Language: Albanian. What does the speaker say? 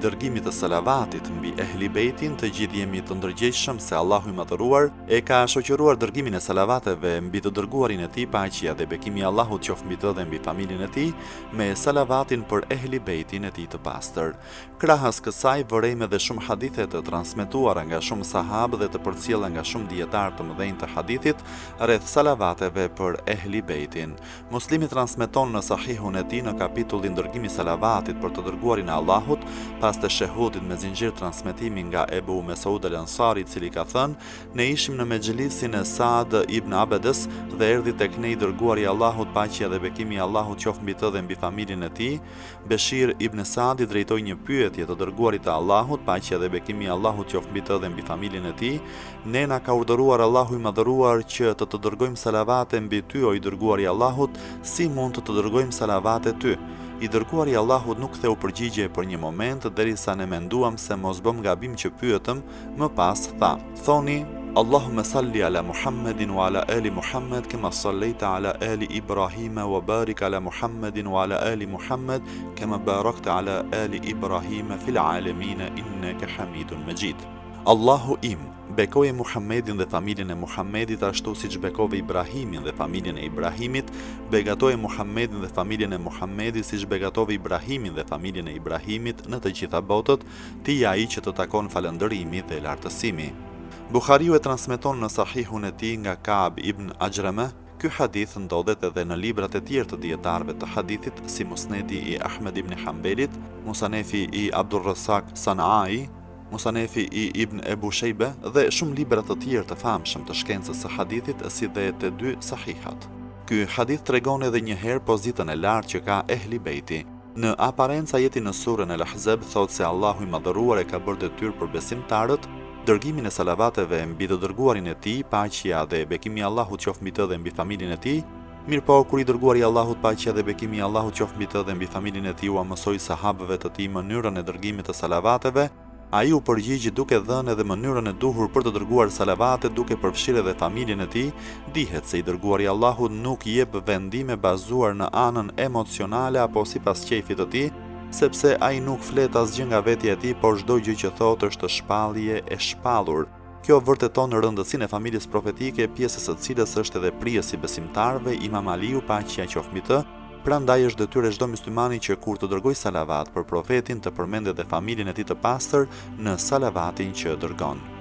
dërgimit të salavatit mbi ehli bejtin, të gjithë jemi të ndërgjegjshëm se Allahu i Madhëruar e ka shoqëruar dërgimin e salavateve mbi të dërguarin e tij, paqja dhe bekimi i Allahut qoftë mbi të dhe mbi familjen e tij, me salavatin për ehli bejtin e tij të pastër. Krahas kësaj vërejmë edhe shumë hadithe të transmetuara nga shumë sahabë dhe të përcjella nga shumë dietar të mëdhenj të hadithit rreth salavateve për ehli bejtin. Muslimi transmeton në Sahihun e tij në kapitullin dërgimi i salavatit për të dërguarin e Allahut, pas të shehudit me zinxhir transmetimi nga Ebu Mesaud al-Ansari, i cili ka thënë: ne ishim në mexhlisin e Saad ibn Abedës dhe erdhi tek ne i dërguari i Allahut, paqja dhe bekimi i Allahut qoftë mbi të dhe mbi familjen e tij. Beshir ibn Saadi drejtoi një pyetje të dërguarit të Allahut, paqja dhe bekimi i Allahut qoftë mbi të dhe mbi familjen e tij: ne na ka urdhëruar Allahu i Madhëruar që të dërgojmë salavate mbi ty, o i dërguari i Allahut, si mund të dërgojmë salavate ty? I dërguari i Allahut nuk theu përgjigje për një moment, derisa ne menduam se mos bëm gabim që pyetëm, më pas tha: thoni Allahumma salli ala Muhammedin wa ala ali Muhammed kama sallaita ala ali Ibrahim wa barik ala Muhammedin wa ala ali Muhammed kama barakta ala ali Ibrahim fil alamin innaka Hamidun Majid. Allahu im, bekoje Muhammedin dhe familjen e Muhammedit ashtu siç bekove Ibrahimin dhe familjen e Ibrahimit, begatoje Muhammedin dhe familjen e Muhammedit siç begatove Ibrahimin dhe familjen e Ibrahimit në të gjitha botët, ti je ai që të takon falëndërimi dhe lartësimi. Buhariu e transmeton në Sahihun e tij nga Ka'b ibn Ajrama. Ky hadith ndodhet edhe në librat e tjerë të dietarëve të hadithit, si Musnedi i Ahmed ibn Hanbelit, Musanefi i Abdurrazzaq Sanai, Musanefi i Ibn Ebu Shejbe dhe shumë libra të tjerë të famshëm të shkencës së hadithit, si dhe të dy sahihat. Ky hadith tregon edhe një herë pozitën e lartë që ka ehli bejti. Në aparencë ajeti në surën Al-Ahzab thotë se Allahu i Madhëruar e ka bërë detyrë për besimtarët dërgimin e salavateve mbi të dërguarin e tij, paqja dhe bekimi i Allahut qoftë mbi të dhe mbi familjen e tij. Mirpo kur i dërguari i Allahut, paqja dhe bekimi i Allahut qoftë mbi të dhe mbi familjen e tij, u mësoi sahabëve të tij mënyrën e dërgimit të salavateve, ai u përgjigji duke dhënë edhe mënyrën e duhur për të dërguar salavate, duke përfshirë edhe familjen e tij. Dihet se i dërguari i Allahut nuk jep vendime bazuar në anën emocionale apo sipas qejfit të tij, sepse ai nuk flet asgjë nga vetja e tij, por çdo gjë që thotë është shpallje e shpallur. Kjo vërteton rëndësinë e familjes profetike, pjesës së cilës është edhe prijesi besimtarëve, Imam Aliu, paqja qoftë mbi të. Prandaj është detyrë çdo myslimani që kur të dërgoj salavat për profetin të përmendet edhe familjen e tij të pastër në salavatin që dërgon.